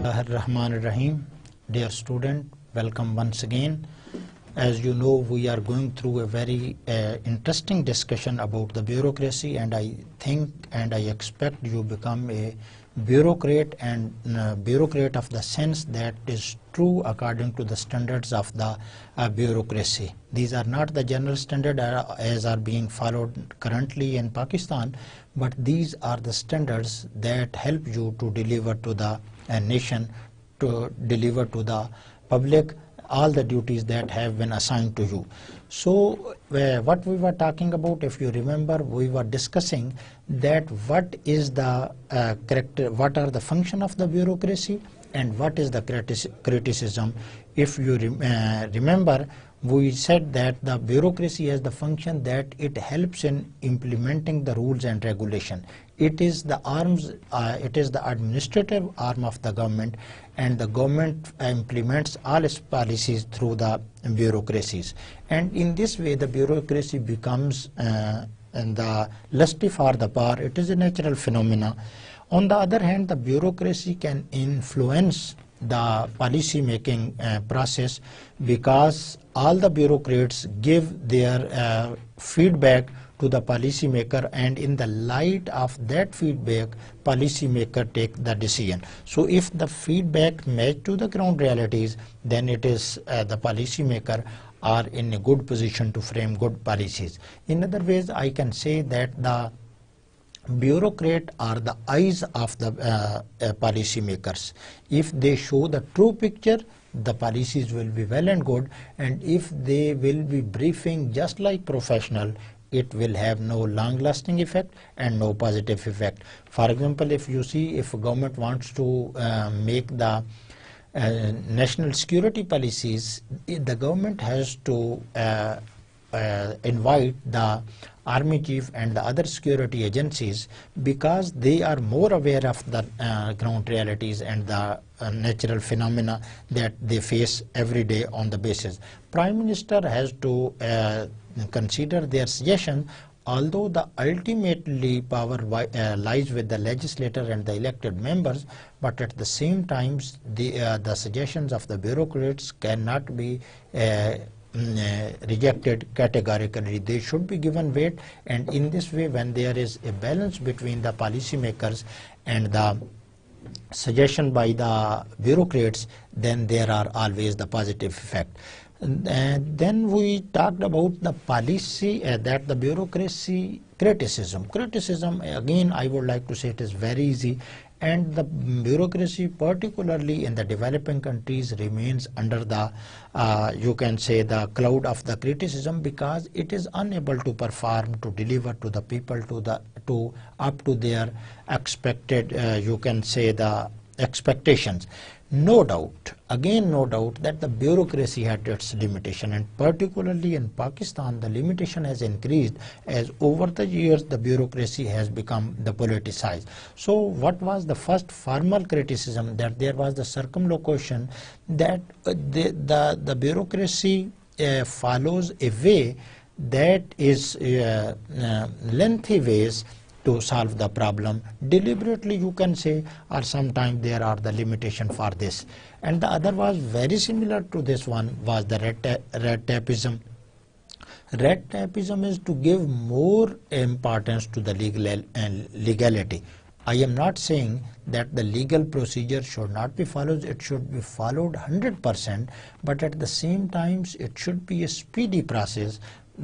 Rahman Rahim. Dear student, welcome once again. As you know, we are going through a very interesting discussion about the bureaucracy, and I think and I expect you become a bureaucrat, and bureaucrat of the sense that is true according to the standards of the bureaucracy. These are not the general standard as are being followed currently in Pakistan, but these are the standards that help you to deliver to the nation, to deliver to the public all the duties that have been assigned to you. So what we were talking about, if you remember, we were discussing that what is the what are the function of the bureaucracy and what is the criticism. If you remember, we said that the bureaucracy has the function that it helps in implementing the rules and regulation. It is the it is the administrative arm of the government, and the government implements all its policies through the bureaucracies. And in this way, the bureaucracy becomes and the lusty for the power. It is a natural phenomena. On the other hand, the bureaucracy can influence the policy making process, because all the bureaucrats give their feedback to the policy maker, and in the light of that feedback, policy maker take the decision. So if the feedback match to the ground realities, then it is the policy maker are in a good position to frame good policies. In other ways, I can say that the bureaucrat are the eyes of the policy makers. If they show the true picture, the policies will be well and good, and if they will be briefing just like professional, it will have no long-lasting effect and no positive effect. For example, if you see, if government wants to make the national security policies, the government has to invite the army chief and the other security agencies, because they are more aware of the ground realities and the natural phenomena that they face every day on the basis. Prime Minister has to consider their suggestion, although the ultimately power lies with the legislator and the elected members, but at the same time the suggestions of the bureaucrats cannot be rejected categorically. They should be given weight, and in this way, when there is a balance between the policymakers and the suggestion by the bureaucrats, then there are always the positive effect. And then we talked about the policy that the bureaucracy criticism. Criticism, again, I would like to say it is very easy, and the bureaucracy, particularly in the developing countries, remains under the you can say the cloud of the criticism, because it is unable to perform, to deliver to the people to up to their expected you can say the expectations. No doubt, again no doubt, that the bureaucracy had its limitation, and particularly in Pakistan the limitation has increased as over the years the bureaucracy has become the politicized. So what was the first formal criticism? That there was the circumlocution that the bureaucracy follows a way that is lengthy ways to solve the problem, deliberately you can say, or sometimes there are the limitation for this. And the other was very similar to this one, was the red tapeism. Red tapeism is to give more importance to the legality. I am not saying that the legal procedure should not be followed, it should be followed 100%, but at the same time it should be a speedy process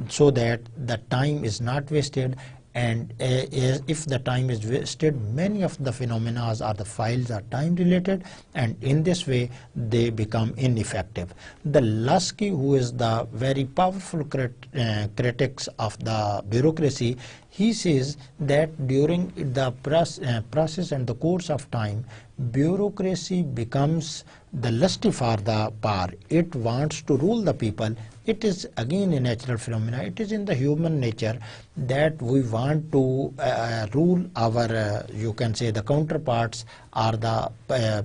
so that the time is not wasted. And if the time is wasted, many of the phenomena or the files are time related, and in this way they become ineffective. The Lasky, who is the very powerful critics of the bureaucracy, he says that during the process and the course of time, bureaucracy becomes the lusty for the power. It wants to rule the people. It is again a natural phenomena. It is in the human nature that we want to rule our, you can say, the counterparts or the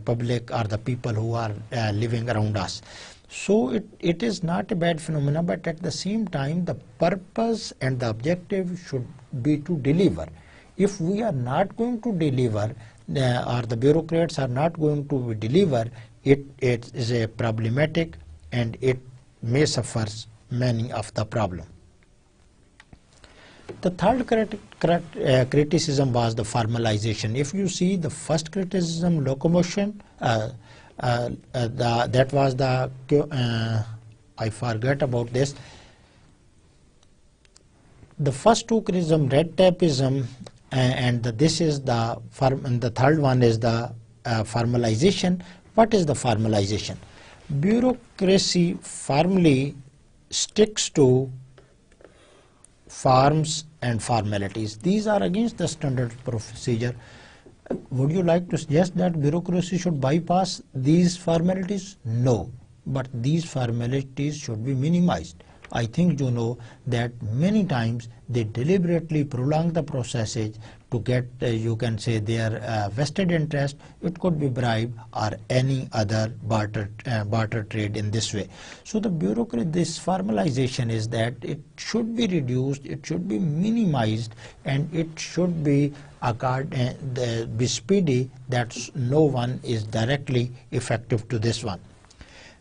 public or the people who are living around us. So it is not a bad phenomena, but at the same time the purpose and the objective should be to deliver. If we are not going to deliver, or the bureaucrats are not going to deliver, it is a problematic and it may suffer many of the problem. The third criticism was the formalization. If you see the first criticism, locomotion, that was the I forget about this. The first two criticism, red tapeism, and this is the third one is the formalization. What is the formalization? Bureaucracy firmly sticks to forms and formalities. These are against the standard procedure. Would you like to suggest that bureaucracy should bypass these formalities? No, but these formalities should be minimized. I think you know that many times they deliberately prolong the processes to get, you can say, their vested interest. It could be bribe or any other barter trade in this way. So the bureaucracy, this formalization is that it should be reduced, it should be minimized, and it should be speedy, that no one is directly effective to this one.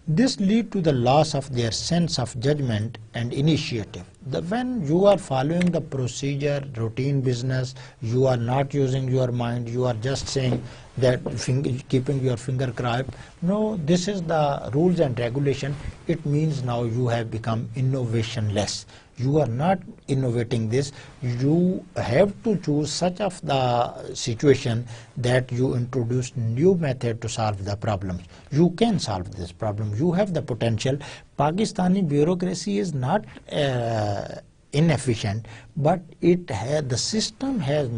This leads to the loss of their sense of judgment and initiative. When you are following the procedure, routine business, you are not using your mind, you are just saying that keeping your finger crossed. No, this is the rules and regulation. It means now you have become innovationless. You are not innovating this. You have to choose such of the situation that you introduce new method to solve the problems. You can solve this problem. You have the potential. Pakistani bureaucracy is not inefficient, but the system has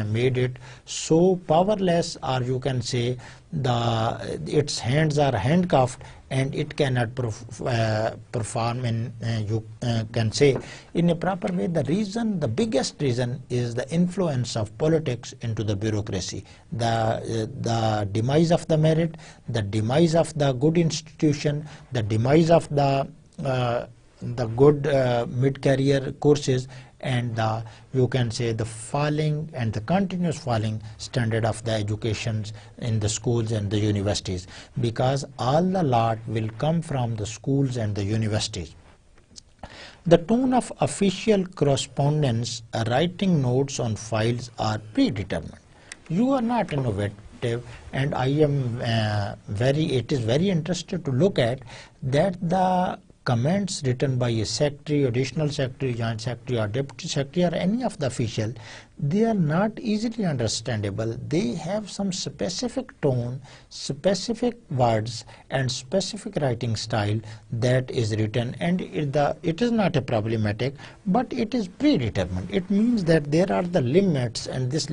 made it so powerless, or you can say its hands are handcuffed and it cannot perform in, you can say, in a proper way. The biggest reason is the influence of politics into the bureaucracy. The demise of the merit, the demise of the good institution, the demise of the good mid-career courses, and you can say the falling and the continuous falling standard of the educations in the schools and the universities, because all the lot will come from the schools and the universities. The tone of official correspondence, writing notes on files are predetermined. You are not innovative, and I am it is very interesting to look at that the comments written by a secretary, additional secretary, joint secretary, or deputy secretary, or any of the official, they are not easily understandable. They have some specific tone, specific words, and specific writing style that is written, and it is not a problematic, but it is predetermined. It means that there are the limits, and these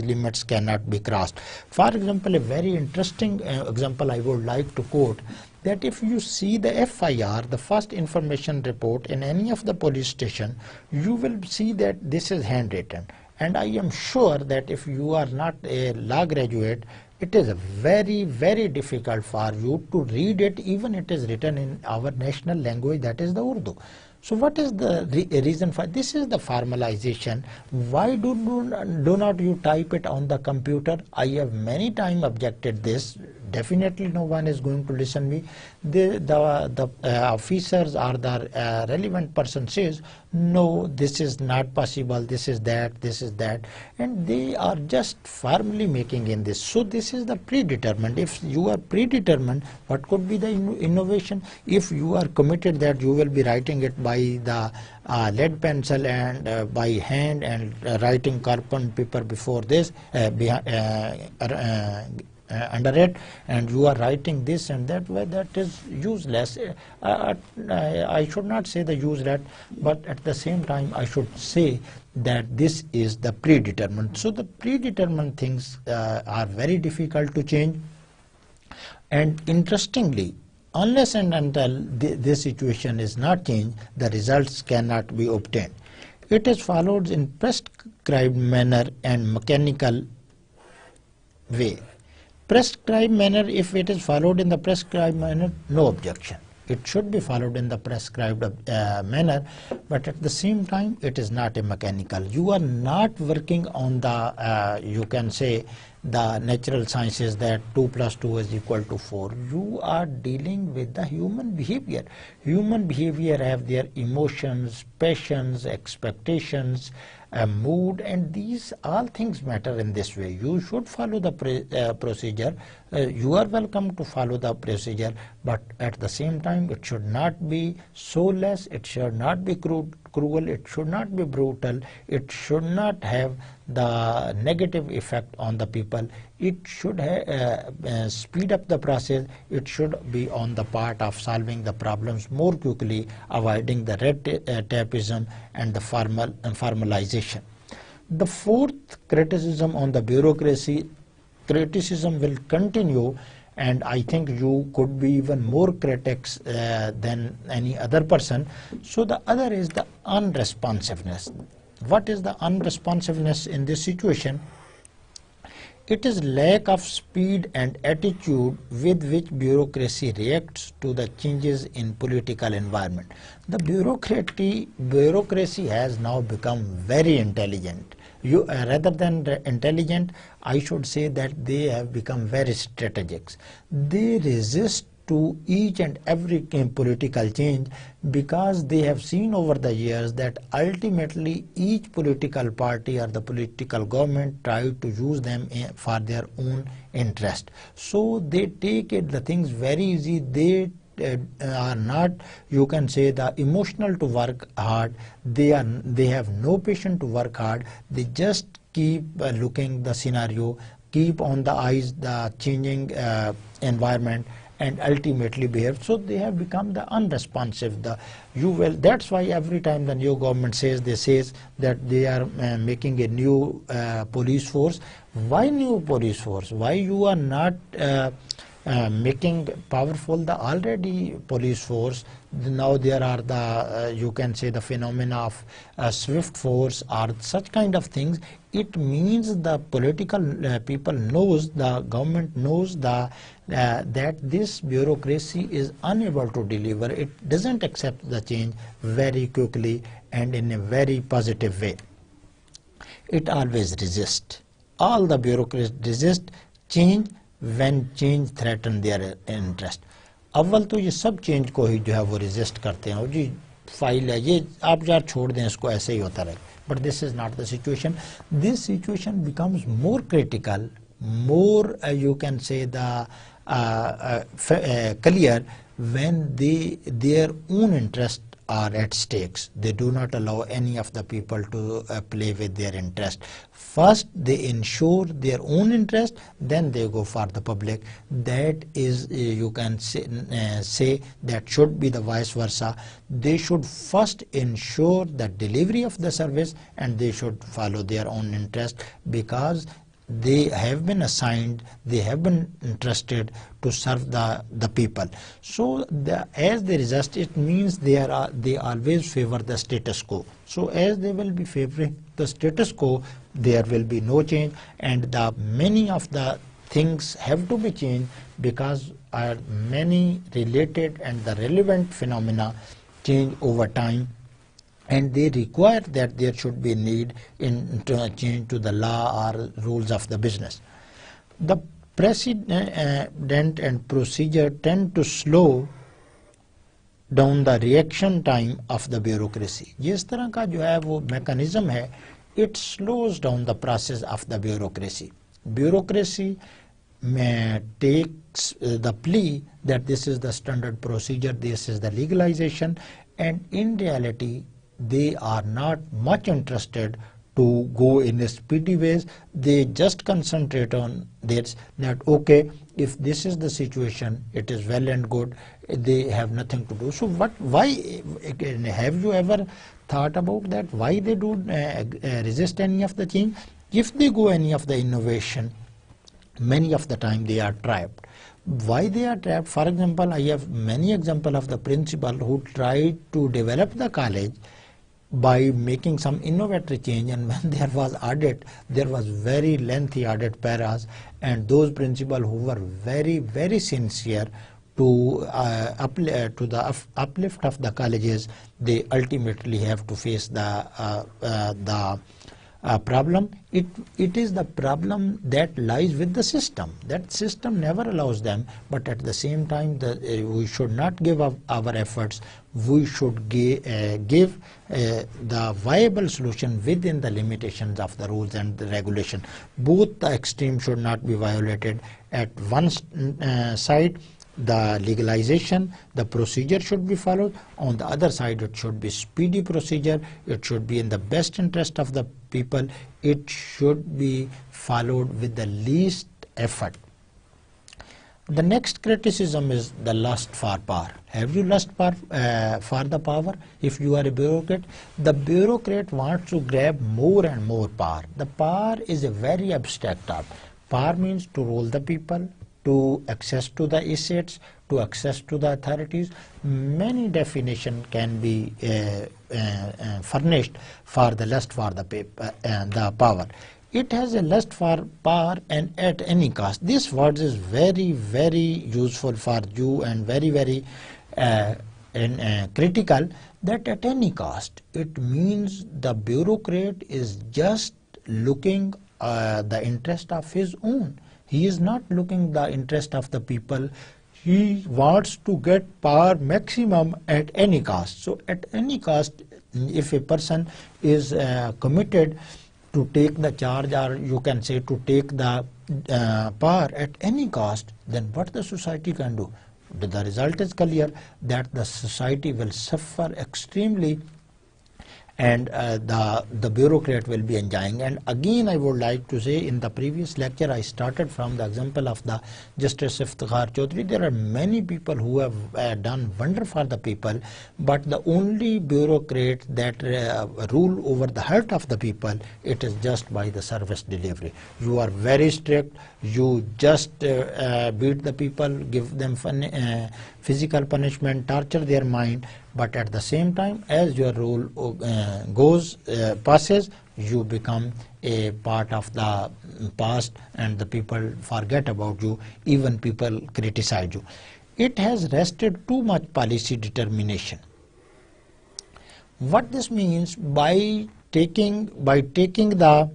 limits cannot be crossed. For example, a very interesting example I would like to quote, that if you see the FIR, the first information report in any of the police station, you will see that this is handwritten. And I am sure that if you are not a law graduate, it is very, very difficult for you to read it, even it is written in our national language, that is the Urdu. So what is the reason for this? Is the formalization. Why do not you type it on the computer? I have many times objected this. Definitely no one is going to listen me. The officers or the relevant person says, no, this is not possible, this is that, and they are just firmly making in this. So this is the predetermined. If you are predetermined, what could be the innovation? If you are committed that you will be writing it by the lead pencil and by hand, and writing carbon paper before this, under it, and you are writing this and that way, that is useless. I should not say the useless, but at the same time I should say that this is the predetermined. So the predetermined things are very difficult to change, and interestingly, unless and until this situation is not changed, the results cannot be obtained. It is followed in prescribed manner and mechanical way. Prescribed manner, if it is followed in the prescribed manner, no objection. It should be followed in the prescribed manner, but at the same time, it is not a mechanical. You are not working on the, you can say, the natural sciences that 2 plus 2 is equal to 4. You are dealing with the human behavior. Human behavior have their emotions, passions, expectations, mood, and these all things matter in this way. You should follow the procedure. You are welcome to follow the procedure, but at the same time, it should not be soulless, it should not be cruel, it should not be brutal, it should not have the negative effect on the people. It should speed up the process. It should be on the part of solving the problems more quickly, avoiding the red tapeism and the formalization. The fourth criticism on the bureaucracy, criticism will continue, and I think you could be even more critics than any other person. So the other is the unresponsiveness. What is the unresponsiveness in this situation? It is lack of speed and attitude with which bureaucracy reacts to the changes in political environment. The bureaucracy has now become very intelligent. Rather than intelligent, I should say that they have become very strategic. They resist to each and every political change because they have seen over the years that ultimately each political party or the political government try to use them for their own interest. So they take the things very easy. They are not, you can say, the emotional to work hard. They have no patience to work hard. They just keep looking the scenario, keep on the eyes the changing environment, and ultimately behave. So they have become the unresponsive. That's why every time the new government says that they are making a new police force. Why new police force? Why you are not making powerful the already police force? Now there are the you can say the phenomena of swift force or such kind of things. It means the political people knows, the government knows that this bureaucracy is unable to deliver. It doesn't accept the change very quickly and in a very positive way. It always resists. All the bureaucrats resist change when change threaten their interest. अव्वल तो ये सब change को ही जो है वो resist करते हैं, और जी फाइल है ये आप यार छोड़ दें, इसको ऐसे ही होता रहे. But this is not the situation. This situation becomes more critical, more you can say the clear when their own interests are at stakes. They do not allow any of the people to play with their interest. First they ensure their own interest, then they go for the public. That is you can say that should be the vice versa. They should first ensure the delivery of the service and they should follow their own interest, because they have been assigned, they have been entrusted to serve the people. So as they resist, it means they always favor the status quo. So as they will be favoring the status quo, there will be no change, and many of the things have to be changed because many related and the relevant phenomena change over time, and they require that there should be need to a change to the law or rules of the business. The precedent and procedure tend to slow down the reaction time of the bureaucracy. जिस तरह का जो है वो mechanism है, it slows down the process of the bureaucracy. Bureaucracy takes the plea that this is the standard procedure, this is the legalization, and in reality they are not much interested to go in a speedy ways. They just concentrate on this, that okay, if this is the situation, it is well and good, they have nothing to do. So why have you ever thought about that, why they do resist any of the change? If they go any of the innovation, many of the time they are trapped. Why they are trapped? For example, I have many examples of the principal who tried to develop the college by making some innovative change, and when there was audit, there was very lengthy audit paras, and those principals who were very, very sincere to the uplift of the colleges, they ultimately have to face the problem. It is the problem that lies with the system. That system never allows them, but at the same time, we should not give up our efforts. We should give the viable solution within the limitations of the rules and the regulation. Both the extremes should not be violated. At one side, the legalization, the procedure should be followed. On the other side, it should be speedy procedure. It should be in the best interest of the people. It should be followed with the least effort. The next criticism is the lust for power. Have you lust for the power? If you are a bureaucrat, the bureaucrat wants to grab more and more power. The power is a very abstract term. Power means to rule the people, to access to the assets, to access to the authorities. Many definitions can be furnished for the lust for the power. It has a lust for power and at any cost. This word is very, very useful for you and very, very critical, that at any cost. It means the bureaucrat is just looking the interest of his own. He is not looking the interest of the people. He wants to get power maximum at any cost. So at any cost, if a person is committed to take the charge, or you can say to take the power at any cost, then what the society can do? The result is clear, that the society will suffer extremely, and the bureaucrat will be enjoying. And again, I would like to say, in the previous lecture I started from the example of the Justice Iftikhar Chaudhary. There are many people who have done wonder for the people, but the only bureaucrat that rule over the heart of the people, it is just by the service delivery. You are very strict, you just beat the people, give them physical punishment, torture their mind, but at the same time, as your rule passes, you become a part of the past, and the people forget about you, even people criticize you. It has rested too much policy determination. What this means, by taking the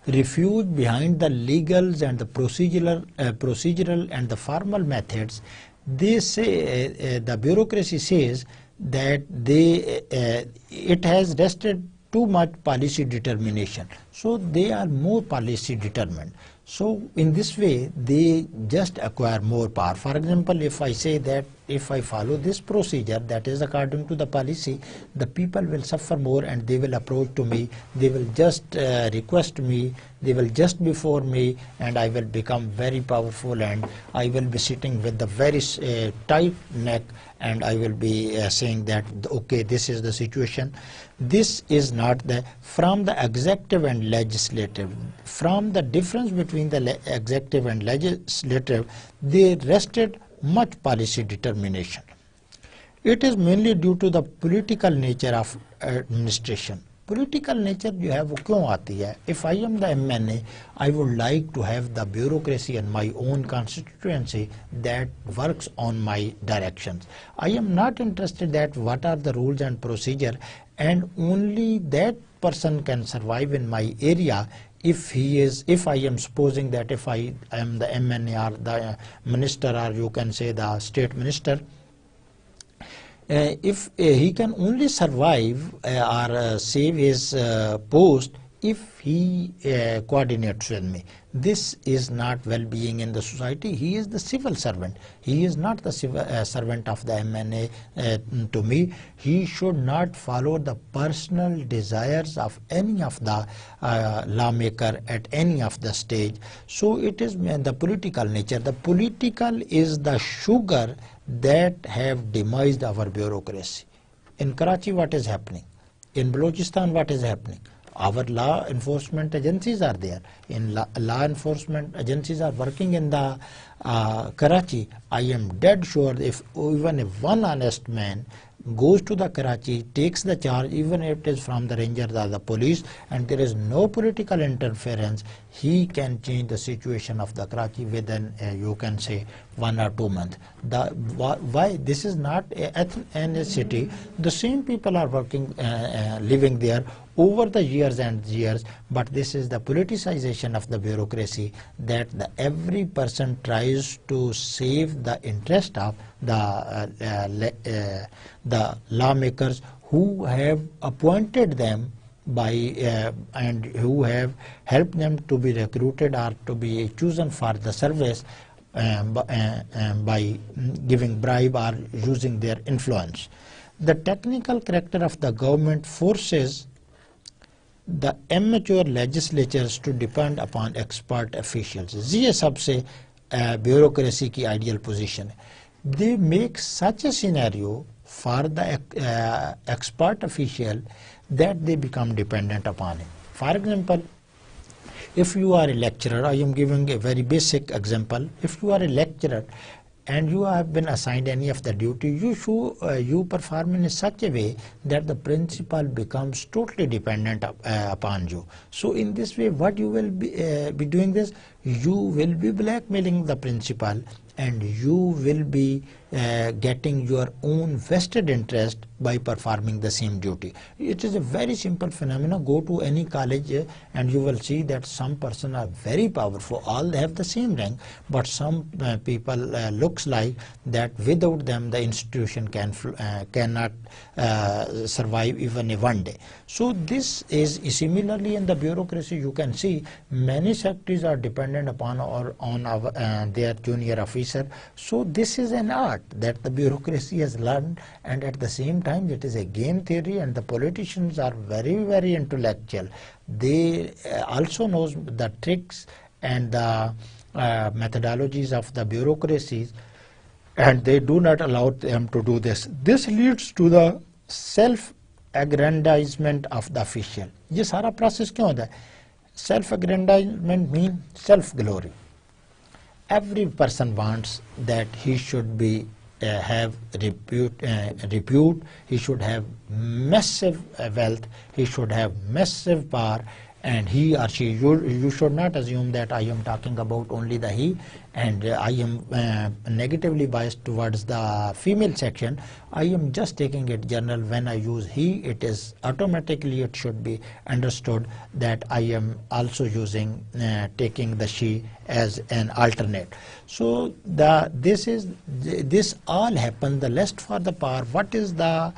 refuge behind the legals and the procedural and the formal methods, they say, the bureaucracy says that it has rested too much policy determination. So they are more policy determined. So in this way, they just acquire more power. For example, if I say that if I follow this procedure that is according to the policy, the people will suffer more, and they will approach to me, they will just request me, they will just before me, and I will become very powerful, and I will be sitting with the very tight neck, and I will be saying that, okay, this is the situation. This is not from the executive and legislative. From the difference between the executive and legislative, they rested much policy determination. It is mainly due to the political nature of administration. Political nature जो है वो क्यों आती है? If I am the MNA, I would like to have the bureaucracy in my own constituency that works on my directions. I am not interested that what are the rules and procedure, and only that person can survive in my area if I am supposing that if I am the MNA or the minister, or you can say the state minister, if he can only survive or save his post if he coordinates with me. This is not well-being in the society. He is the civil servant. He is not the servant of the MNA to me. He should not follow the personal desires of any of the lawmaker at any of the stage. So it is the political nature. The political is the sugar that have demised our bureaucracy. In Karachi, what is happening? In Balochistan, what is happening? Our law enforcement agencies are there. In law enforcement agencies are working in the Karachi. I am dead sure if even if one honest man goes to the Karachi, takes the charge, even if it is from the Rangers or the police, and there is no political interference, he can change the situation of the Karachi within, you can say, 1 or 2 months. Why? This is not a city. The same people are working, living there over the years and years, but this is the politicization of the bureaucracy, that every person tries to save the interest of the lawmakers who have appointed them by and who have helped them to be recruited or to be chosen for the service by giving bribe or using their influence. The technical character of the government forces the immature legislatures to depend upon expert officials. ये सबसे bureaucracy की ideal position है. They make such a scenario for the expert official that they become dependent upon him. For example, if you are a lecturer, I am giving a very basic example. If you are a lecturer and you have been assigned any of the duty, you perform in such a way that the principal becomes totally dependent upon you. So in this way, what you will be doing this, you will be blackmailing the principal, and you will be getting your own vested interest by performing the same duty. It is a very simple phenomenon. Go to any college and you will see that some persons are very powerful. All have the same rank, but some people looks like that without them the institution cannot survive even one day. So this is similarly in the bureaucracy. You can see many secretaries are dependent upon their junior officer. So this is an art that the bureaucracy has learned, and at the same time it is a game theory, and the politicians are very, very intellectual. They also know the tricks and the methodologies of the bureaucracies, and they do not allow them to do this. This leads to the self-aggrandizement of the official. ये सारा process क्यों होता है? Self-aggrandizement means self-glory. Every person wants that he should be have repute, he should have massive wealth, he should have massive power, and he or she, you should not assume that I am talking about only the he, and I am negatively biased towards the female section. I am just taking it general. When I use he, it is automatically, it should be understood that I am also using taking the she as an alternate. So this all happens, the lust for the power. What is the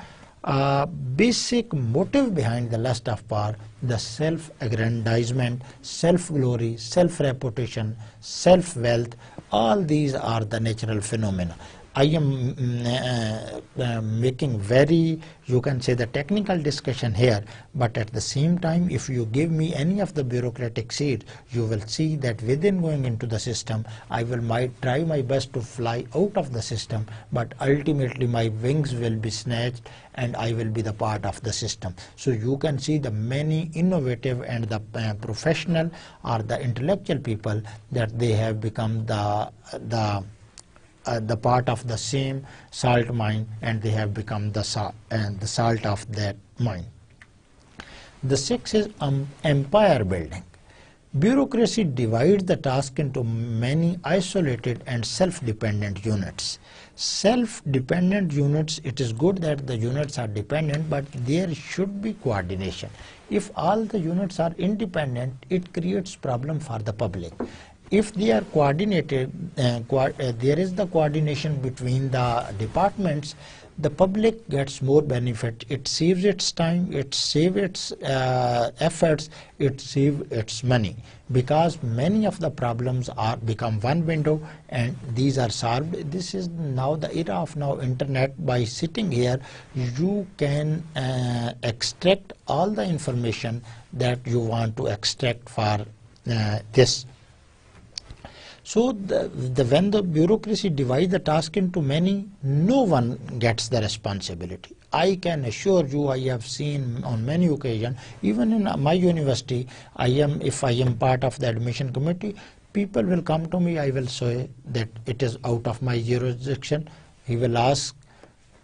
basic motive behind the lust of power? The self-aggrandizement, self-glory, self-reputation, self-wealth. All these are the natural phenomena. I am making very, you can say, the technical discussion here, but at the same time, if you give me any of the bureaucratic seeds, you will see that within going into the system, I might try my best to fly out of the system, but ultimately my wings will be snatched and I will be the part of the system. So you can see the many innovative and the professional or the intellectual people, that they have become the part of the same salt mine, and they have become the salt of that mine. The sixth is empire building. Bureaucracy divides the task into many isolated and self-dependent units. Self-dependent units, it is good that the units are dependent, but there should be coordination. If all the units are independent, it creates problem for the public. If they are coordinated, there is the coordination between the departments, the public gets more benefit. It saves its time, it saves its efforts, it saves its money, because many of the problems are become one window and these are solved. This is now the era of internet. By sitting here, you can extract all the information that you want to extract for this. So when the bureaucracy divides the task into many, no one gets the responsibility. I can assure you, I have seen on many occasions, even in my university, if I am part of the admission committee, people will come to me, I will say that it is out of my jurisdiction. He will ask,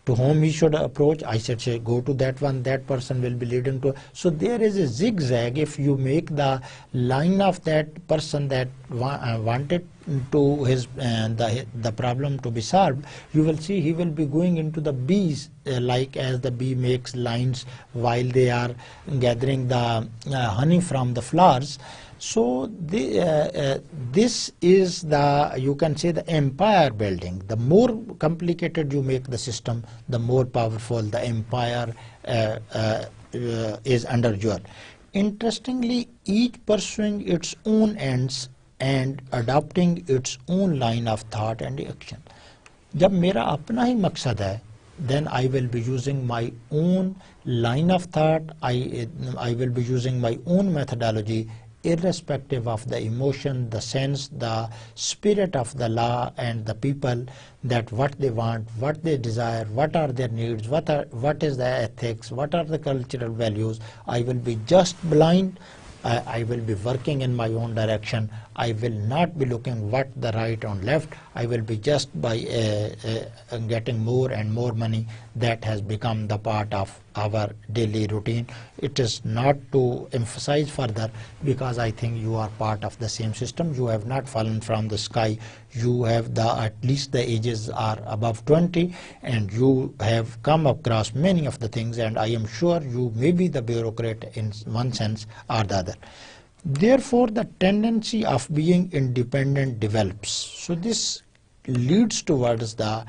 to whom he should approach. I said, say, go to that one, that person will be leading to. So there is a zigzag. If you make the line of that person that wanted to his the problem to be solved, you will see he will be going into the bees, like as the bee makes lines while they are gathering the honey from the flowers. So this is the, you can say, the empire building. The more complicated you make the system, the more powerful the empire is under your. Interestingly, each pursuing its own ends and adopting its own line of thought and action. जब मेरा अपना ही मकसद है, then I will be using my own line of thought, I will be using my own methodology, irrespective of the emotion, the sense, the spirit of the law and the people, that what they want, what they desire, what are their needs, what is the ethics, what are the cultural values. I will be just blind. I will be working in my own direction. I will not be looking what the right or left. I will be just by getting more and more money. That has become the part of our daily routine. It is not to emphasize further, because I think you are part of the same system. You have not fallen from the sky. You have at least the ages are above 20, and you have come across many of the things, and I am sure you may be the bureaucrat in one sense or the other. Therefore, the tendency of being independent develops. So this leads towards the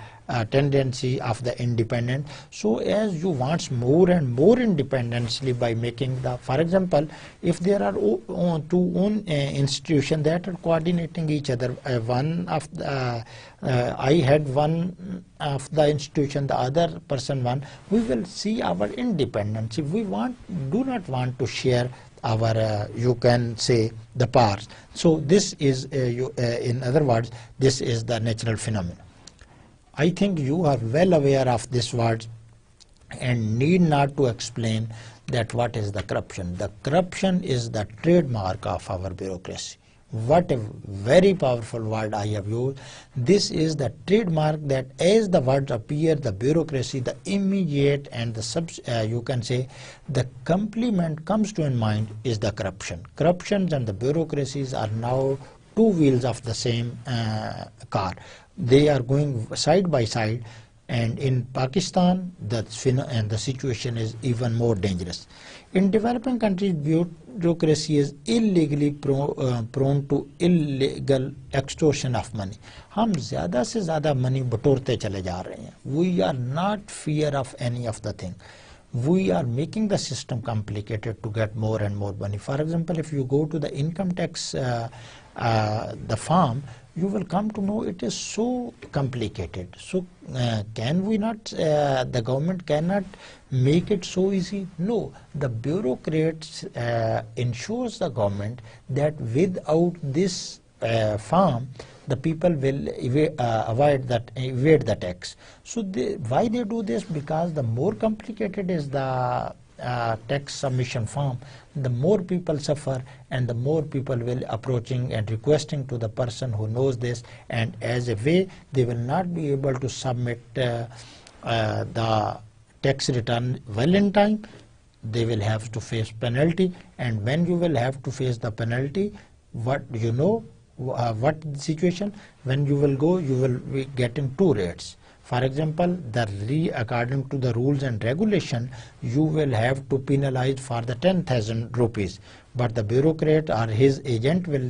tendency of the independent. So as you want more and more independency by making the, for example, if there are two institutions that are coordinating each other, one of the, I had one of the institution, the other person one, we will see our independence. We do not want to share our, you can say, the powers. So this is, in other words, this is the natural phenomenon. I think you are well aware of this word and need not to explain that what is the corruption. The corruption is the trademark of our bureaucracy. What a very powerful word I have used. This is the trademark that as the words appear, the bureaucracy, the immediate and the you can say the complement comes to in mind is the corruption. Corruptions and the bureaucracies are now two wheels of the same car. They are going side by side, and in Pakistan the situation is even more dangerous. In developing countries, bureaucracy is illegally prone to illegal extortion of money. हम ज़्यादा से ज़्यादा money बटोरते चले जा रहे हैं. We are not fear of any of the thing. We are making the system complicated to get more and more money. For example, if you go to the income tax, the form, you will come to know it is so complicated. So can we not, the government cannot make it so easy? No, the bureaucrats ensures the government that without this form, the people will evade the tax. So why they do this? Because the more complicated is the tax submission form, the more people suffer, and the more people will approaching and requesting to the person who knows this, and as a way they will not be able to submit the tax return well in time. They will have to face penalty, and when you will have to face the penalty, what you know, what situation, when you will go, you will be getting two rates. For example, according to the rules and regulation, you will have to penalize for the 10,000 rupees. But the bureaucrat or his agent will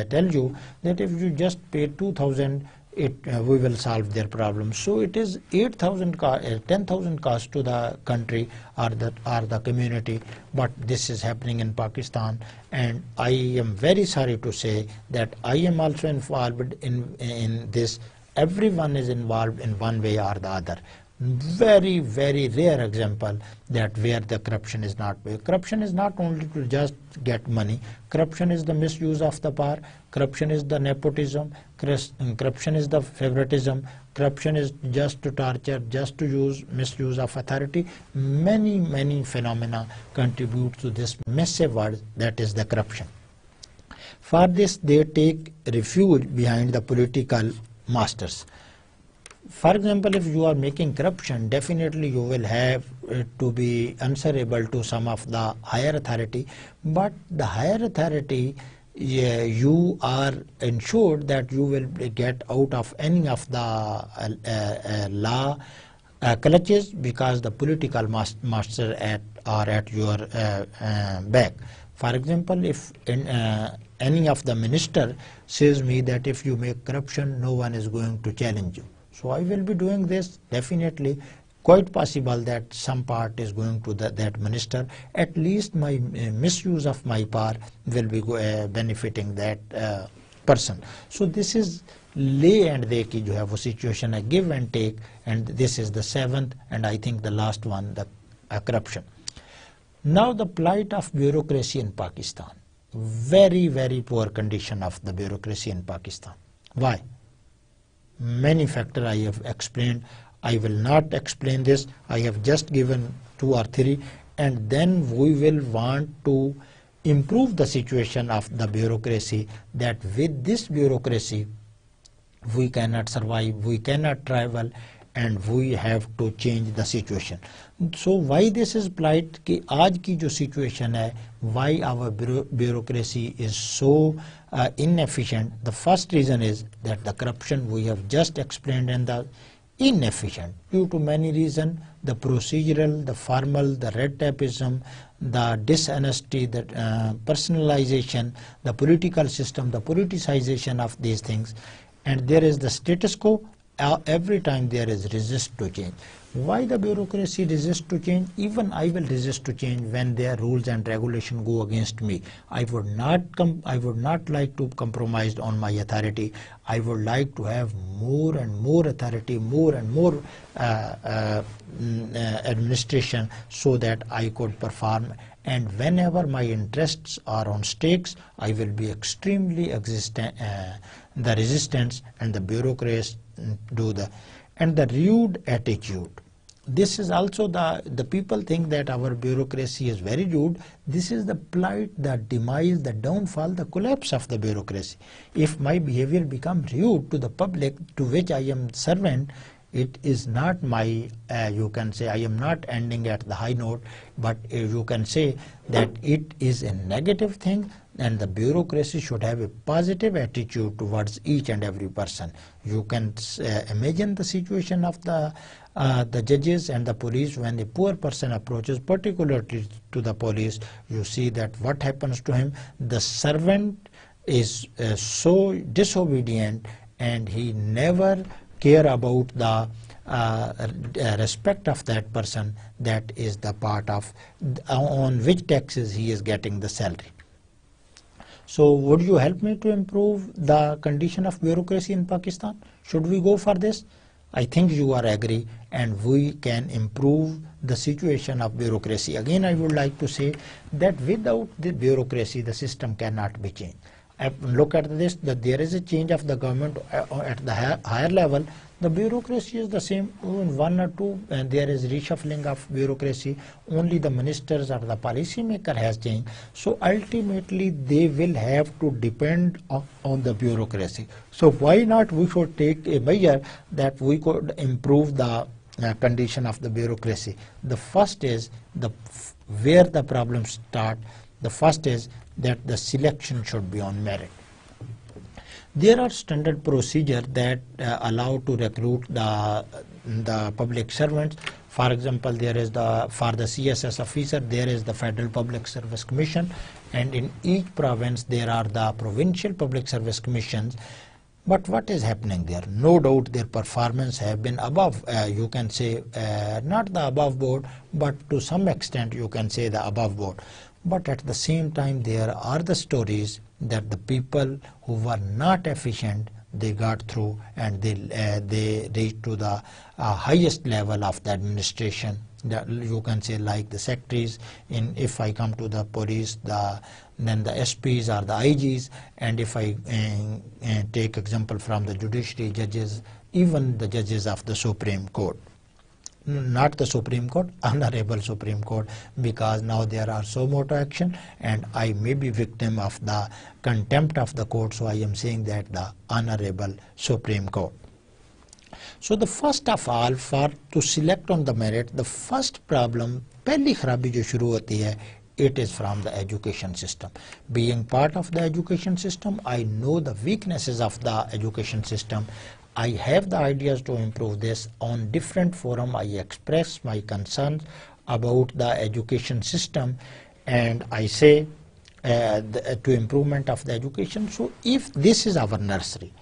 tell you that if you just pay 2,000, we will solve their problem. So it is 8,000, 10,000 cost to the country or the community. But this is happening in Pakistan, and I am very sorry to say that I am also involved in this. Everyone is involved in one way or the other. Very, very rare example that where the corruption is not. Corruption is not only to just get money. Corruption is the misuse of the power. Corruption is the nepotism. Corruption is the favoritism. Corruption is just to torture, just to misuse of authority. Many, many phenomena contribute to this massive word that is the corruption. For this, they take refuge behind the political masters. For example, if you are making corruption, definitely you will have to be answerable to some of the higher authority, but the higher authority, you are ensured that you will get out of any of the law clutches, because the political master are at your back. For example, if any of the minister says me that if you make corruption, no one is going to challenge you, so I will be doing this. Definitely, quite possible that some part is going to that minister. At least my misuse of my power will be benefiting that person. So this is ले and दे की जो है वो situation है, give and take, and this is the seventh and I think the last one, the corruption. Now the plight of bureaucracy in Pakistan. Very, very poor condition of the bureaucracy in Pakistan. Why? Many factors I have explained. I will not explain this. I have just given 2 or 3, and then we will want to improve the situation of the bureaucracy, that with this bureaucracy we cannot survive, we cannot travel, and we have to change the situation. So why this is plight कि आज की जो situation है, why our bureaucracy is so inefficient? The first reason is that the corruption we have just explained, and the inefficient due to many reasons: the procedural, the formal, the red tapeism, the dishonesty, the personalization, the political system, the politicization of these things, and there is the status quo. Every time there is resist to change. Why the bureaucracy resist to change? Even I will resist to change when their rules and regulation go against me. I would not like to compromise on my authority. I would like to have more and more authority, more and more administration, so that I could perform. And whenever my interests are on stakes, I will be extremely the resistance, and the bureaucrats do the, and the rude attitude. This is also the people think that our bureaucracy is very rude. This is the plight, the demise, the downfall, the collapse of the bureaucracy. If my behavior becomes rude to the public to which I am servant, it is not my, you can say, I am not ending at the high note, but you can say that it is a negative thing, and the bureaucracy should have a positive attitude towards each and every person. You can imagine the situation of the judges and the police when a poor person approaches, particularly to the police. You see that what happens to him. The servant is so disobedient, and he never care about the respect of that person. That is the part of on which taxes he is getting the salary. So would you help me to improve the condition of bureaucracy in Pakistan? Should we go for this? I think you are agree, and we can improve the situation of bureaucracy. Again, I would like to say that without the bureaucracy, the system cannot be changed. Look at this, that there is a change of the government at the higher level. The bureaucracy is the same, in 1 or 2, and there is reshuffling of bureaucracy. Only the ministers or the policy maker has changed. So ultimately they will have to depend on the bureaucracy. So why not we should take a measure that we could improve the condition of the bureaucracy. The first is where the problems start. The first is that the selection should be on merit. There are standard procedures that allow to recruit the public servants. For example, there is for the CSS officer, there is the Federal Public Service Commission, and in each province there are the provincial public service commissions. But what is happening there? No doubt their performance have been above, you can say, not the above board, but to some extent you can say the above board. But at the same time, there are the stories that the people who were not efficient, they got through, and they reached to the highest level of the administration. You can say like the secretaries. If I come to the police, then the SPs or the IGs, and if I take example from the judiciary, judges, even the judges of the Supreme Court. Not the Supreme Court, Honorable Supreme Court, because now there are so motor action, and I may be victim of the contempt of the court, so I am saying that the Honorable Supreme Court. So the first of all, for to select on the merit, the first problem, पहली खराबी जो शुरू होती है, it is from the education system. Being part of the education system, I know the weaknesses of the education system. I have the ideas to improve this. On different forum, I express my concerns about the education system, and I say to improvement of the education. So if this is our nursery,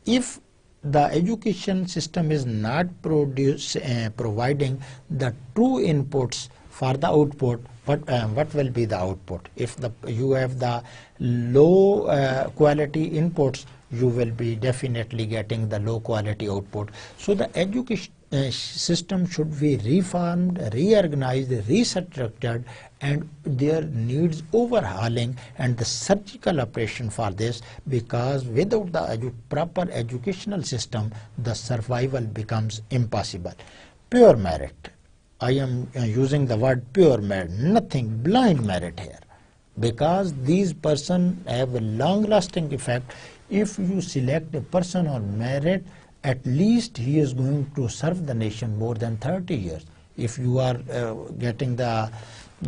if the education system is not providing the true inputs for the output, what will be the output? If you have the low quality inputs, you will be definitely getting the low quality output. So the education system should be reformed, reorganized, restructured, and there needs overhauling and the surgical operation for this, because without the proper educational system, the survival becomes impossible. Pure merit. I am using the word pure merit, nothing blind merit here, because these persons have a long-lasting effect. If you select a person on merit, at least he is going to serve the nation more than 30 years. If you are getting the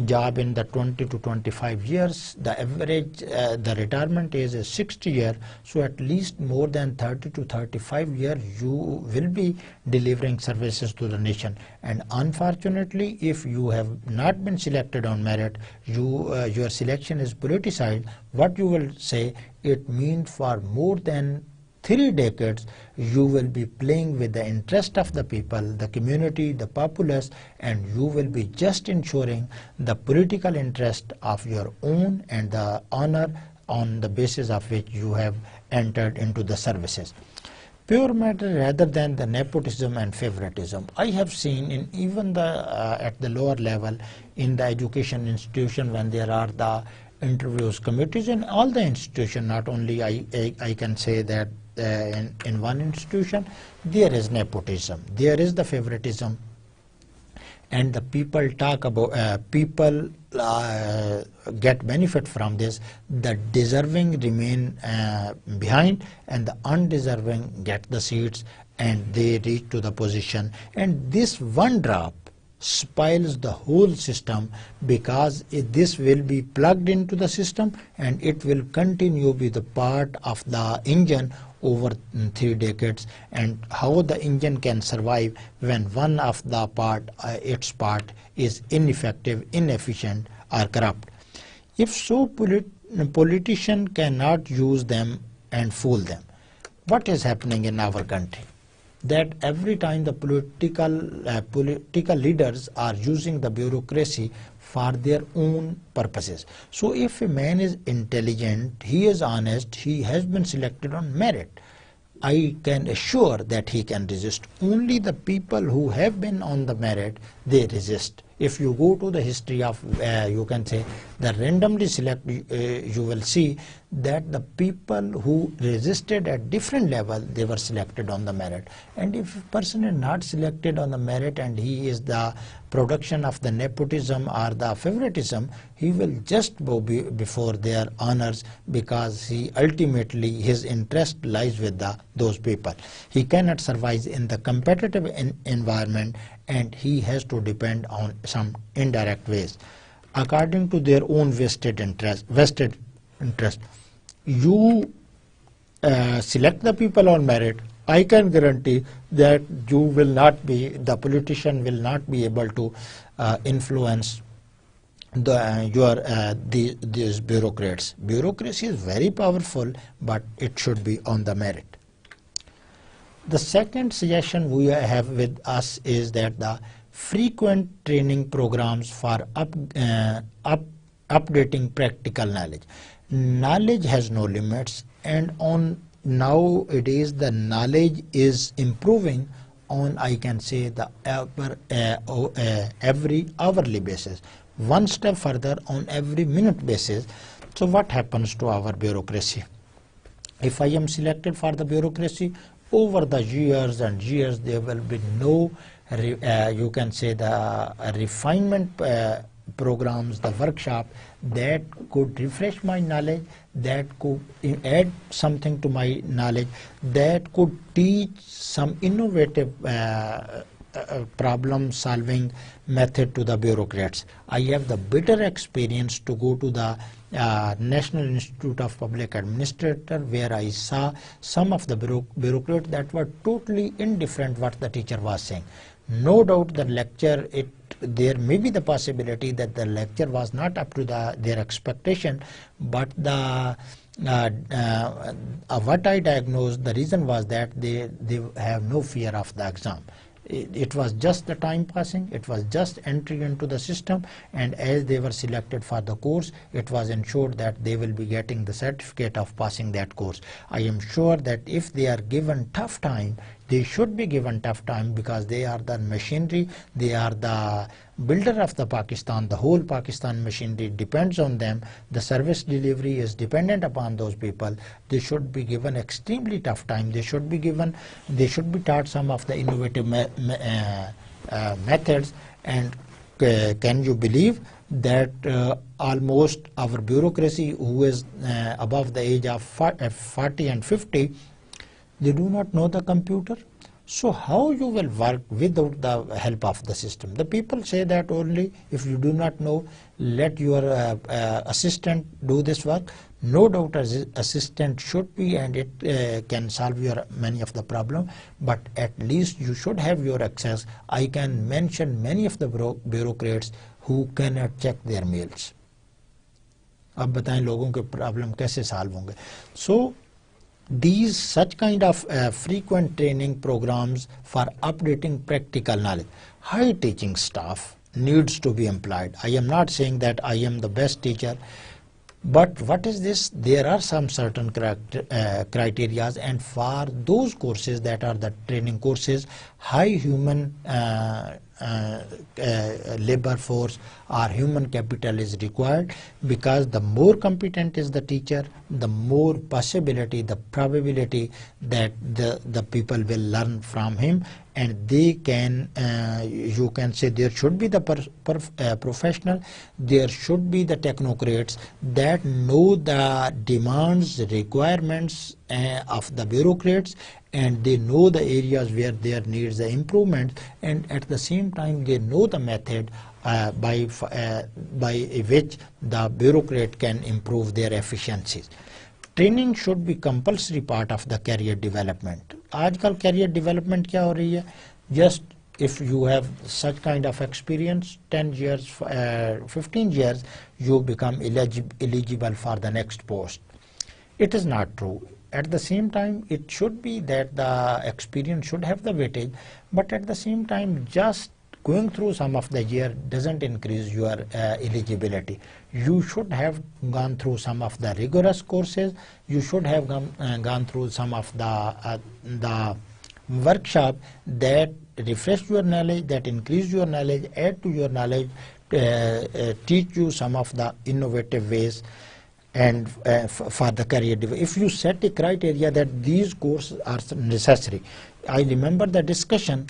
job in the 20 to 25 years, the average, the retirement age is 60 years, so at least more than 30 to 35 years you will be delivering services to the nation. And unfortunately, if you have not been selected on merit, your selection is politicized. What you will say, it means for more than 3 decades you will be playing with the interest of the people, the community, the populace, and you will be just ensuring the political interest of your own and the honor on the basis of which you have entered into the services. Pure matter rather than the nepotism and favoritism. I have seen in even the at the lower level in the education institution, when there are the interviews committees in all the institution, not only I can say that in one institution there is nepotism, there is the favoritism, and the people talk about people get benefit from this. The deserving remain behind, and the undeserving get the seats and they reach to the position. And this one drop spoils the whole system, because this will be plugged into the system and it will continue be the part of the engine over 3 decades. And how the engine can survive when one of the its part is ineffective, inefficient, or corrupt? If so, politician cannot use them and fool them. What is happening in our country? That every time the political leaders are using the bureaucracy for their own purposes. So if a man is intelligent, he is honest, he has been selected on merit, I can assure that he can resist. Only the people who have been on the merit, they resist. If you go to the history of, you can say, the randomly select, you will see that the people who resisted at different level, they were selected on the merit. And if a person is not selected on the merit and he is the production of the nepotism or the favoritism, he will just go before their honors, because he ultimately his interest lies with those people. He cannot survive in the competitive environment, and he has to depend on some indirect ways according to their own vested interest. You select the people on merit, I can guarantee that you will not be, the politician will not be able to influence these bureaucrats. Bureaucracy is very powerful, but it should be on the merit. The second suggestion we have with us is that the frequent training programs for updating practical knowledge. Knowledge has no limits, and on nowadays the knowledge is improving on, I can say, the every hourly basis, one step further on every minute basis. So what happens to our bureaucracy? If I am selected for the bureaucracy, over the years and years there will be no you can say the refinement programs, the workshop that could refresh my knowledge, that could add something to my knowledge, that could teach some innovative problem solving method to the bureaucrats. I have the bitter experience to go to the National Institute of Public Administrator, where I saw some of the bureaucrats that were totally indifferent what the teacher was saying. No doubt the lecture, there may be the possibility that the lecture was not up to their expectation, but what I diagnosed, the reason was that they have no fear of the exam. It was just the time passing, it was just entry into the system, and as they were selected for the course, it was ensured that they will be getting the certificate of passing that course. I am sure that if they are given tough time, they should be given tough time, because they are the machinery, they are the builder of the Pakistan. The whole Pakistan machinery depends on them. The service delivery is dependent upon those people. They should be given extremely tough time. They should be taught some of the innovative methods. And can you believe that almost our bureaucracy, who is above the age of 40 and 50, they do not know the computer. So how you will work without the help of the system? The people say that only if you do not know, let your assistant do this work. No doubt assistant should be, and it can solve many of the problem, but at least you should have your access. I can mention many of the bureaucrats who cannot check their mails. अब बताएं लोगों के problem कैसे solve होंगे? So these such kind of frequent training programs for updating practical knowledge. High teaching staff needs to be employed. I am not saying that I am the best teacher, but what is this? There are some certain criteria, and for those courses that are the training courses, high human labor force or human capital is required, because the more competent is the teacher, the more possibility, the probability that the people will learn from him, and they can, you can say there should be the professional, there should be the technocrats that know the demands, requirements of the bureaucrats, and they know the areas where there needs the improvement, and at the same time they know the method by which the bureaucrat can improve their efficiencies. Training should be compulsory part of the career development. आजकल career development क्या हो रही है? Just if you have such kind of experience, 10 years, 15 years, you become eligible for the next post. It is not true. At the same time, it should be that the experience should have the weightage, but at the same time, just going through some of the year doesn't increase your eligibility. You should have gone through some of the rigorous courses. You should have gone through some of the workshop that refresh your knowledge, that increase your knowledge, add to your knowledge, teach you some of the innovative ways, and for the career development. If you set a criteria that these courses are necessary, I remember the discussion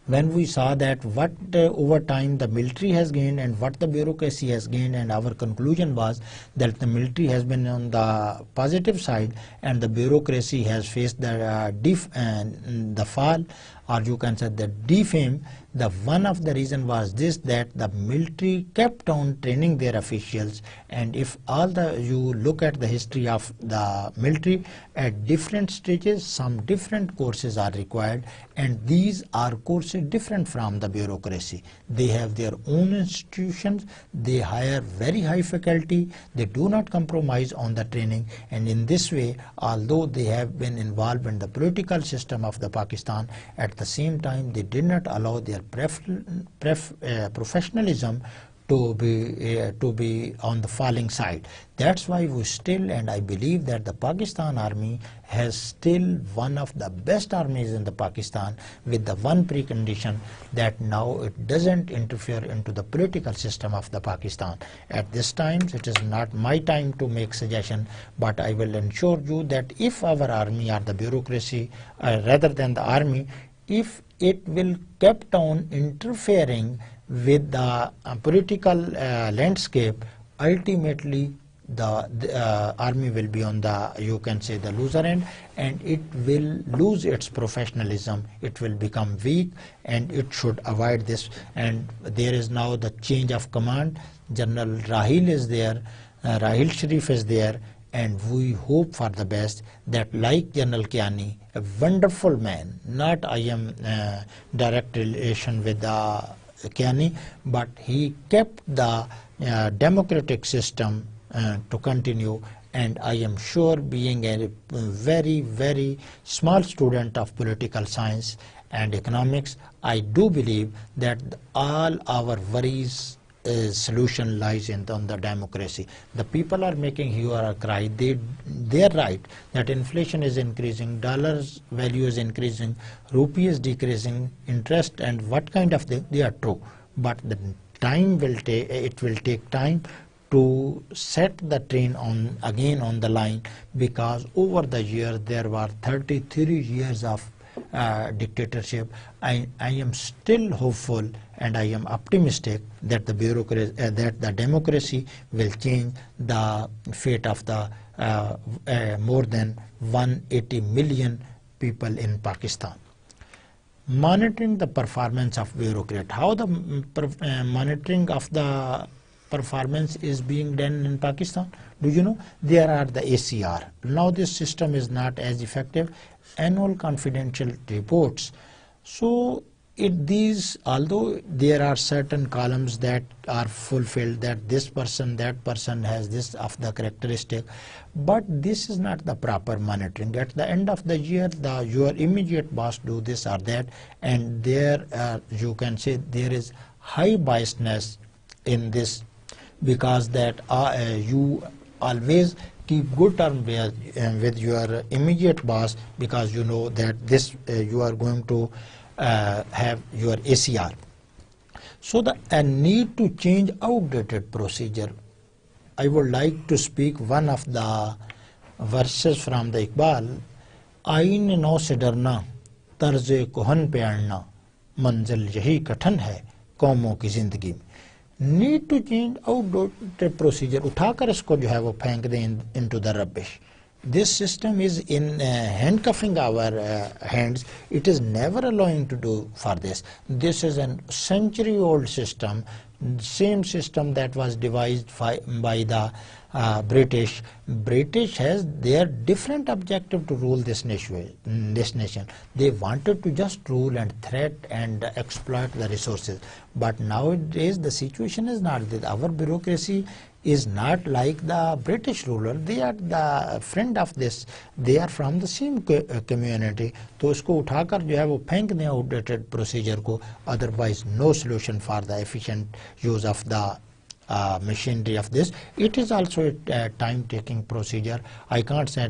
when we saw that what over time the military has gained and what the bureaucracy has gained, and our conclusion was that the military has been on the positive side and the bureaucracy has faced the fall, or you can say the defame. The one of the reason was this, that the military kept on training their officials, and if you look at the history of the military, at different stages some different courses are required, and these are courses different from the bureaucracy. They have their own institutions, they hire very high faculty, they do not compromise on the training, and in this way, although they have been involved in the political system of the Pakistan, at the same time they did not allow their professionalism to be on the falling side. That's why we still, and I believe that the Pakistan Army has still one of the best armies in the Pakistan, with the one precondition that now it doesn't interfere into the political system of the Pakistan. At this time, it is not my time to make suggestion, but I will ensure you that if our army or the bureaucracy, rather than the army, if it will kept on interfering with the political landscape, ultimately the army will be on the, you can say, the loser end, and it will lose its professionalism, it will become weak, and it should avoid this. And there is now the change of command. General Rahil is there, Rahil Sharif is there, and we hope for the best that, like General Kiani, a wonderful man, not I am direct relation with Kiani, but he kept the democratic system to continue. And I am sure, being a very, very small student of political science and economics, I do believe that all our worries solution lies on the democracy. The people are making hue or cry. They're right that inflation is increasing, dollar's value is increasing, rupee is decreasing, interest and what kind of thing, they are true. But the time will take, it will take time to set the train on again on the line, because over the years there were 33 years of dictatorship. I am still hopeful and I am optimistic that the bureaucracy, that the democracy will change the fate of the more than 180 million people in Pakistan. Monitoring the performance of bureaucrat. How the monitoring of the performance is being done in Pakistan? Do you know? There are the ACR. Now this system is not as effective. Annual confidential reports. So these, although there are certain columns that are fulfilled, that this person, that person has this of the characteristic, but this is not the proper monitoring. At the end of the year, your immediate boss do this or that, and there you can say there is high biasness in this, because that you always keep good terms with your immediate boss, because you know that this you are going to have your ACR. So the need to change outdated procedure. I would like to speak one of the verses from the Iqbal. आईन नौ से डरना, तर्ज़े Kohn पे अड़ना, मंजिल यही कठिन है कौमों की जिंदगी में. Need to change outdated procedure. उठाकर इसको जो है वो फेंक दें into the rubbish. This system is in handcuffing our hands. It is never allowing to do for this. This is a century-old system, same system that was devised by the British. British has their different objective to rule this nation. They wanted to just rule and threat and exploit the resources. But nowadays the situation is not that. Our bureaucracy is not like the British ruler. They are the friend of this. They are from the same community. तो उसको उठाकर जो है वो फेंक दें outdated procedure को. Otherwise no solution for the efficient use of the machinery of this. It is also a time-taking procedure. I can't say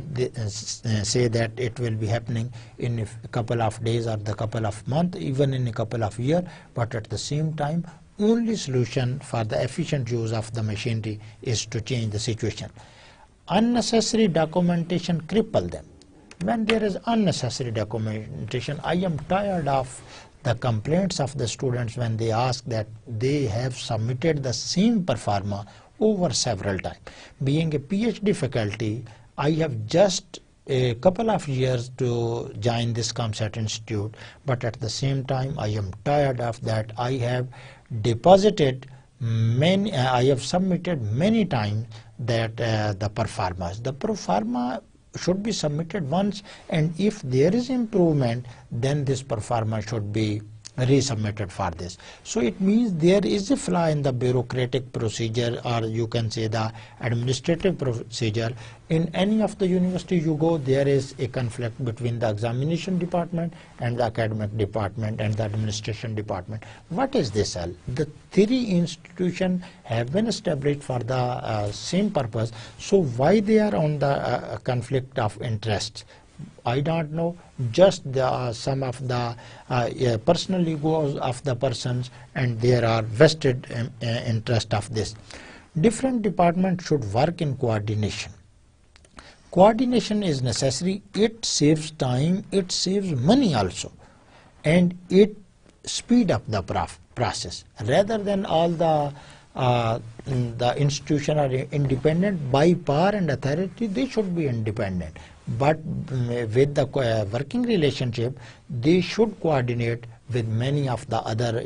that it will be happening in a couple of days or the couple of months, even in a couple of years. But at the same time, only solution for the efficient use of the machinery is to change the situation. Unnecessary documentation cripple them. When there is unnecessary documentation, I am tired of the complaints of the students when they ask that they have submitted the same performa over several times. Being a PhD faculty, I have just a couple of years to join this ComSat Institute, but at the same time I am tired of that. I have deposited many, I have submitted many times that the performas. The performa should be submitted once, and if there is improvement, then this performa should be resubmitted for this. So it means there is a flaw in the bureaucratic procedure, or you can say the administrative procedure. In any of the university you go, there is a conflict between the examination department and the academic department and the administration department. What is this all? The three institutions have been established for the same purpose. So why they are on the conflict of interest? I don't know. Just some of the personal egos of the persons, and there are vested interest of this. Different departments should work in coordination. Coordination is necessary. It saves time, it saves money also, and it speed up the process. Rather than all the institution are independent by power and authority, they should be independent. But with the working relationship, they should coordinate with many of the other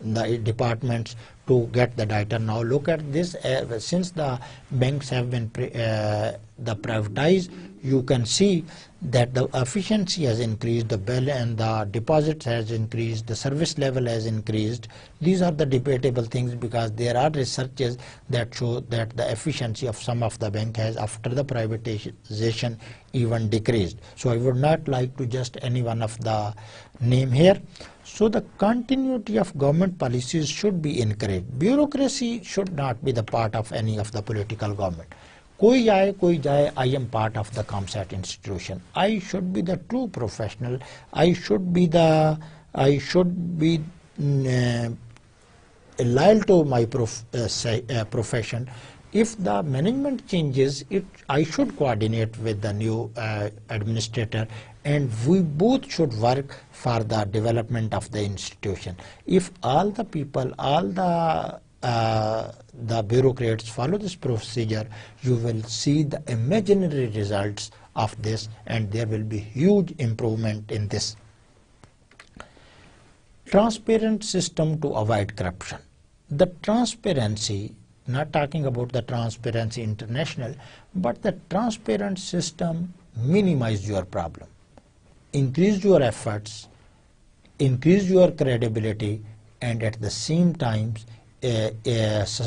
the departments to get the data. Now look at this, since the banks have been privatized, you can see that the efficiency has increased, the bill and the deposits has increased, the service level has increased. These are the debatable things, because there are researches that show that the efficiency of some of the bank has, after the privatization, even decreased. So I would not like to just any one of the name here. So the continuity of government policies should be encouraged. Bureaucracy should not be the part of any of the political government. Koi aaye, koi jaye, I am part of the ComSat institution. I should be the true professional. I should be loyal to my profession. If the management changes, I should coordinate with the new administrator, and we both should work for the development of the institution. If all the people, all the bureaucrats follow this procedure, you will see the imaginary results of this, and there will be huge improvement in this. Transparent system to avoid corruption. The transparency, not talking about the Transparency International, but the transparent system minimize your problem, increase your efforts, increase your credibility, and at the same time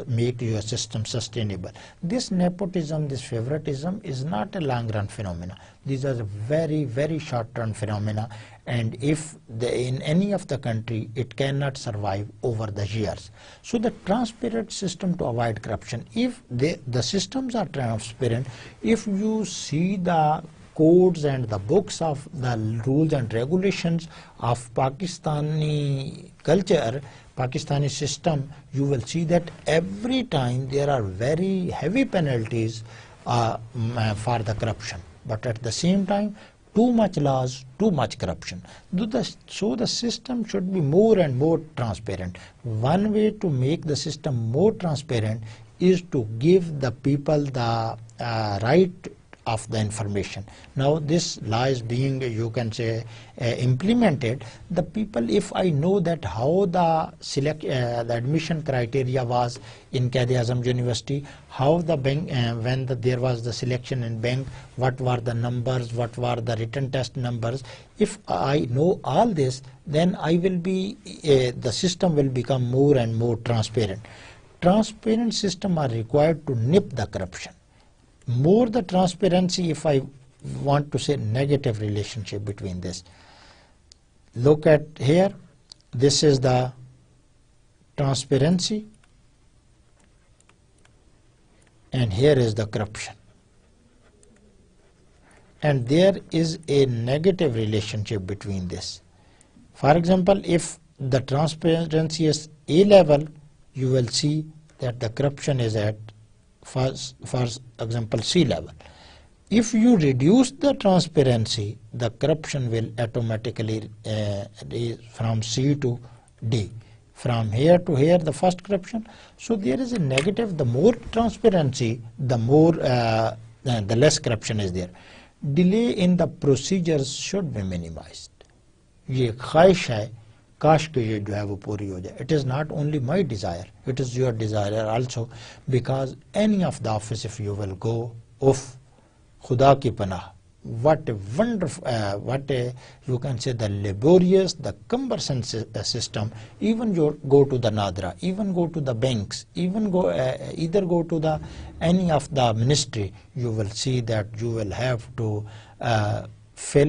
make your system sustainable. This nepotism, this favoritism is not a long-run phenomena. These are very, very short-term phenomena, and if in any of the country, it cannot survive over the years. So the transparent system to avoid corruption. If the systems are transparent, if you see the codes and the books of the rules and regulations of Pakistani culture, Pakistani system, you will see that every time there are very heavy penalties for the corruption. But at the same time, too much laws, too much corruption. So the system should be more and more transparent. One way to make the system more transparent is to give the people the right of the information. Now this law is being, you can say, implemented. The people, if I know that how the admission criteria was in Quaid-e-Azam University, how the bank, when there was the selection in bank, what were the numbers, what were the written test numbers, if I know all this, then I will be, the system will become more and more transparent. Transparent systems are required to nip the corruption. More the transparency, if I want to say negative relationship between this. Look at here, this is the transparency, and here is the corruption. And there is a negative relationship between this. For example, if the transparency is A level, you will see that the corruption is at, for example, C level. If you reduce the transparency, the corruption will automatically from C to D. From here to here, the first corruption. So there is a negative. The more transparency, the more the less corruption is there. Delay in the procedures should be minimized. ये ख्वाहिश है, काश के ये जो है वो पूरी हो जाए. It is not only my desire, it is your desire also, because any of the office, if you will go, Khuda ki panah, what a wonderful, what a, you can say, the laborious, the cumbersome system. Even you go to the Nadra, even go to the banks, even go either go to the any of the ministry, you will see that you will have to fill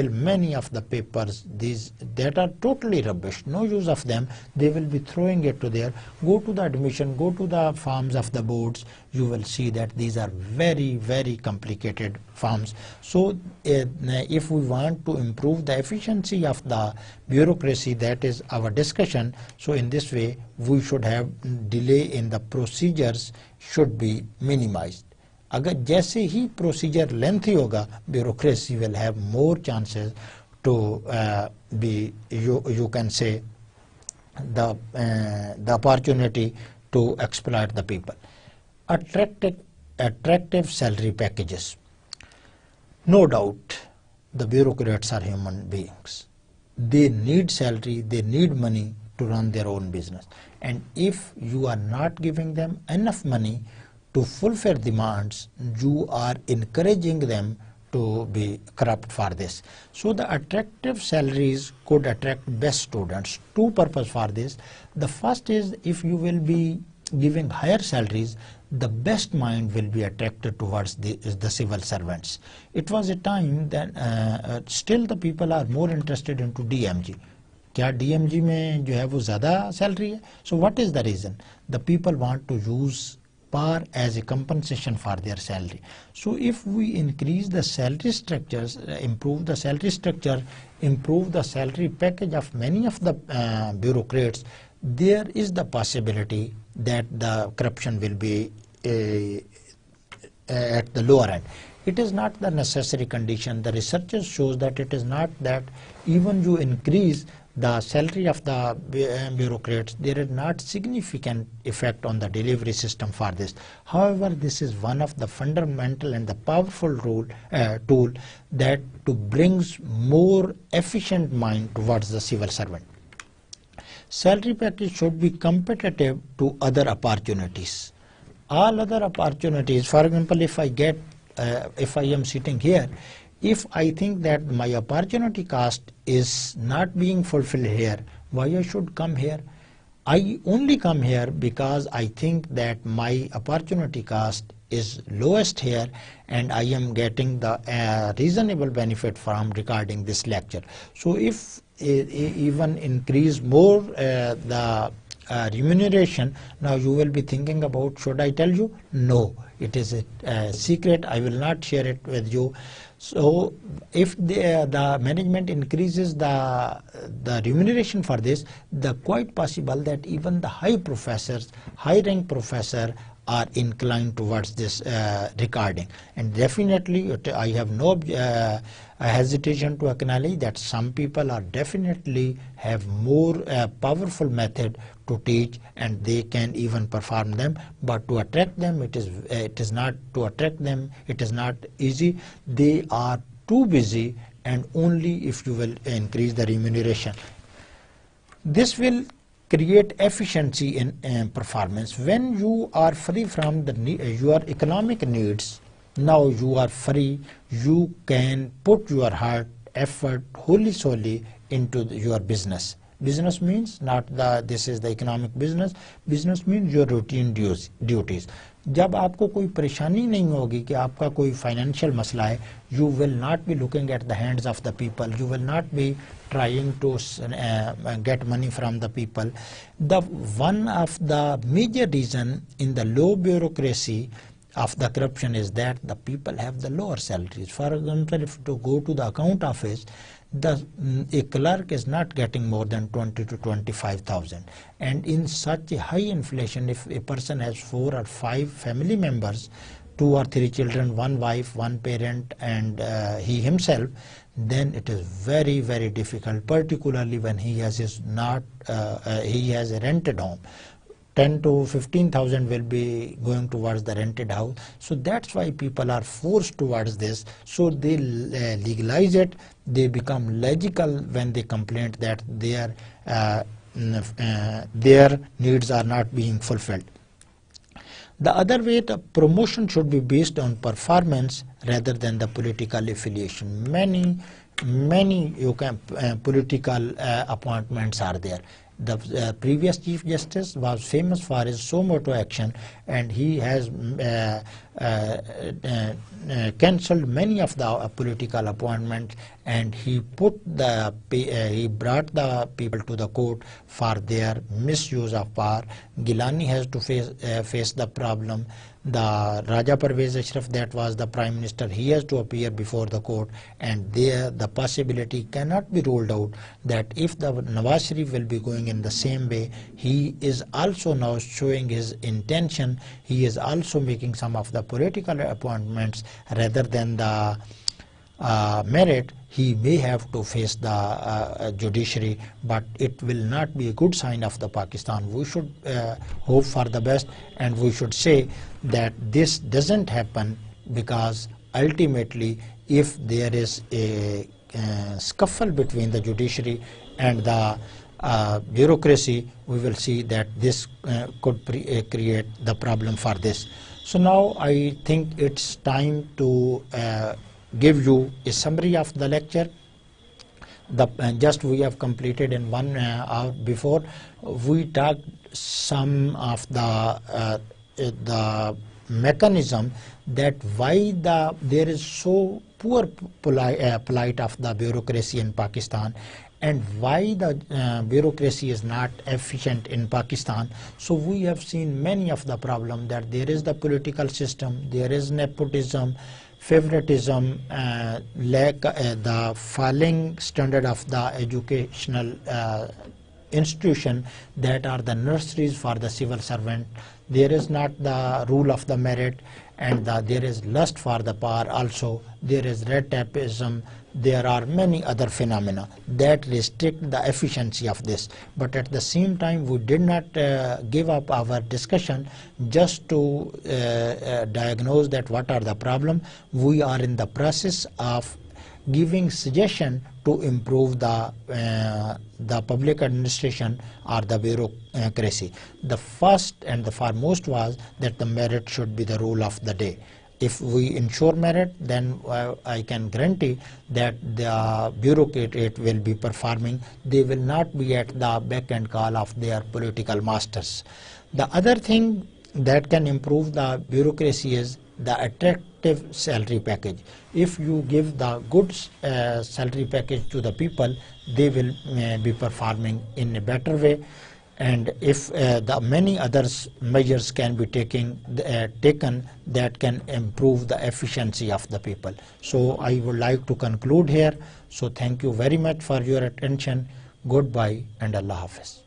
many of the papers, these that are totally rubbish, no use of them. They will be throwing it to there. Go to the admission, go to the forms of the boards, you will see that these are very, very complicated forms. So if we want to improve the efficiency of the bureaucracy, that is our discussion. So in this way, we should have delay in the procedures should be minimized. अगर जैसे ही procedure lengthy होगा, bureaucracy will have more chances to be, you can say, the opportunity to exploit the people. Attractive salary packages. No doubt the bureaucrats are human beings. They need salary, they need money to run their own business. And if you are not giving them enough money to fulfill demands, you are encouraging them to be corrupt for this. So the attractive salaries could attract best students. Two purposes for this. The first is, if you will be giving higher salaries, the best mind will be attracted towards the civil servants. It was a time that still the people are more interested into DMG. क्या DMG में जो है वो ज़्यादा salary है? So what is the reason? The people want to use power as a compensation for their salary. So if we increase the salary structures, improve the salary structure, improve the salary package of many of the bureaucrats, there is the possibility that the corruption will be at the lower end. It is not the necessary condition. The researchers shows that it is not that even you increase the salary of the bureaucrats, there is not significant effect on the delivery system for this. However, this is one of the fundamental and the powerful tool that to brings more efficient mind towards the civil servant. Salary package should be competitive to other opportunities. All other opportunities, for example, if I am sitting here, if I think that my opportunity cost is not being fulfilled here, why I should come here? I only come here because I think that my opportunity cost is lowest here and I am getting the reasonable benefit from recording this lecture. So if even increase more the remuneration, now you will be thinking about, should I tell you? No, it is a secret. I will not share it with you. So if the management increases the remuneration for this, the quite possible that even the high rank professor are inclined towards this recording. And definitely I have no hesitation to acknowledge that some people are definitely have more powerful method to teach and they can even perform them, but to attract them it is not easy. They are too busy, and only if you will increase the remuneration. This will create efficiency in performance. When you are free from your economic needs, now you are free, you can put your heart, effort wholly solely into your business. Business means not this is the economic business. Business means your routine duties. जब आपको कोई परेशानी नहीं होगी कि आपका कोई financial मसला है, you will not be looking at the hands of the people, you will not be trying to get money from the people. One of the major reason in the low bureaucracy of the corruption is that the people have the lower salaries. For example, if to go to the account office, a clerk is not getting more than 20 to 25,000, and in such a high inflation, if a person has 4 or 5 family members, 2 or 3 children, 1 wife, 1 parent, and he himself, then it is very, very difficult, particularly when he has he has a rented home. 10 to 15,000 will be going towards the rented house. So that's why people are forced towards this. So they legalize it. They become logical when they complain that their needs are not being fulfilled. The other way, the promotion should be based on performance rather than the political affiliation. Many political appointments are there. The previous Chief Justice was famous for his suo motu action, and he has cancelled many of the political appointments, and he brought the people to the court for their misuse of power. Gilani has to face the problem. The Raja Parvez Ashraf, that was the Prime Minister, he has to appear before the court, and there the possibility cannot be ruled out that if the Nawaz Sharif will be going in the same way, he is also now showing his intention, he is also making some of the political appointments rather than the merit. he may have to face the judiciary, but it will not be a good sign of the Pakistan. We should hope for the best, and we should say that this doesn't happen, because ultimately if there is a scuffle between the judiciary and the bureaucracy, we will see that this could create the problem for this. So now I think it's time to give you a summary of the lecture. Just we have completed in 1 hour. Before we talked some of the mechanism that why there is so poor plight of the bureaucracy in Pakistan, and why the bureaucracy is not efficient in Pakistan. So we have seen many of the problems, that there is the political system, there is nepotism, favoritism, the falling standard of the educational institution that are the nurseries for the civil servant. There is not the rule of the merit, and there is lust for the power also. There is red tapeism. There are many other phenomena that restrict the efficiency of this. But at the same time, we did not give up our discussion just to diagnose that what are the problems. We are in the process of giving suggestion to improve the public administration or the bureaucracy. The first and the foremost was that the merit should be the rule of the day. If we ensure merit, then I can guarantee that the bureaucrat will be performing. They will not be at the beck and call of their political masters. The other thing that can improve the bureaucracy is the attractive salary package. If you give the good salary package to the people, they will be performing in a better way. And if the many other measures can be taken that can improve the efficiency of the people. So I would like to conclude here. So thank you very much for your attention. Goodbye and Allah Hafiz.